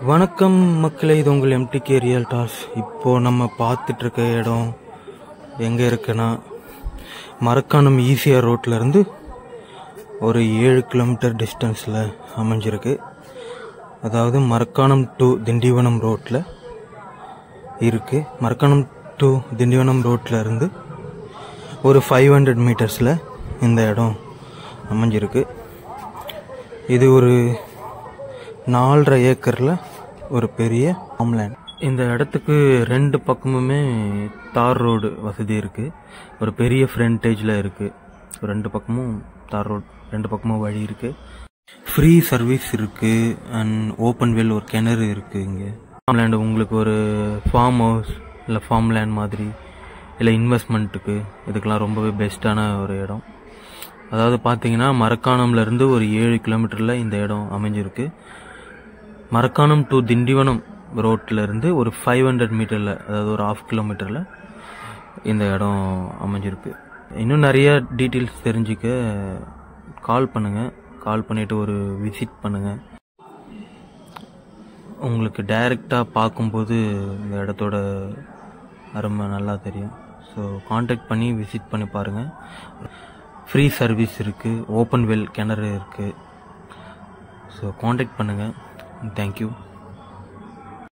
வணக்கம் மக்களே, இது உங்கள் எம்டிகே ரியல்டாஸ். இப்போது நம்ம பார்த்துட்ருக்க இடம் எங்கே இருக்குன்னா, மரக்காணம் ஈசிஆர் ரோட்லேருந்து ஒரு 7 கிலோமீட்டர் டிஸ்டன்ஸில் அமைஞ்சிருக்கு. அதாவது மரக்காணம் டு திண்டிவனம் ரோட்டில் இருக்குது. மரக்காணம் டு திண்டிவனம் ரோட்டில் இருந்து ஒரு 500 மீட்டர்ஸில் இந்த இடம் அமைஞ்சிருக்கு. இது ஒரு 4.5 ஏக்கரில் ஒரு பெரிய ஃபார்ம்லேண்ட். இந்த இடத்துக்கு 2 பக்கமுமே தார் ரோடு வசதி இருக்குது. ஒரு பெரிய ஃப்ரண்டேஜில் இருக்குது. 2 பக்கமும் தார் ரோடு, 2 பக்கமும் வழி இருக்குது. ஃப்ரீ சர்வீஸ் இருக்குது. அண்ட் ஓப்பன் வெல் ஒரு கிணறு இருக்குது. இங்கே ஃபார்ம்லேண்டு உங்களுக்கு ஒரு ஃபார்ம் ஹவுஸ் இல்லை ஃபார்ம்லேண்ட் மாதிரி இல்லை இன்வெஸ்ட்மெண்ட்டுக்கு இதுக்கெல்லாம் ரொம்பவே பெஸ்ட்டான ஒரு இடம். அதாவது பார்த்தீங்கன்னா மரக்காணம்லேருந்து ஒரு 7 கிலோமீட்டரில் இந்த இடம் அமைஞ்சிருக்கு. மரக்காணம் டு திண்டிவனம் ரோட்டில் இருந்து ஒரு 500 மீட்டரில், அதாவது ஒரு 1/2 கிலோமீட்டரில் இந்த இடம் அமைஞ்சிருக்கு. இன்னும் நிறைய டீட்டெயில்ஸ் தெரிஞ்சுக்க கால் பண்ணுங்கள். கால் பண்ணிவிட்டு ஒரு விசிட் பண்ணுங்கள். உங்களுக்கு டைரெக்டாக பார்க்கும்போது இந்த இடத்தோட அருமை நல்லா தெரியும். ஸோ கான்டாக்ட் பண்ணி விசிட் பண்ணி பாருங்கள். ஃப்ரீ சர்வீஸ் இருக்குது. ஓப்பன் வெல் கிணறு இருக்குது. ஸோ கான்டாக்ட் பண்ணுங்கள். தேங்க்யூ.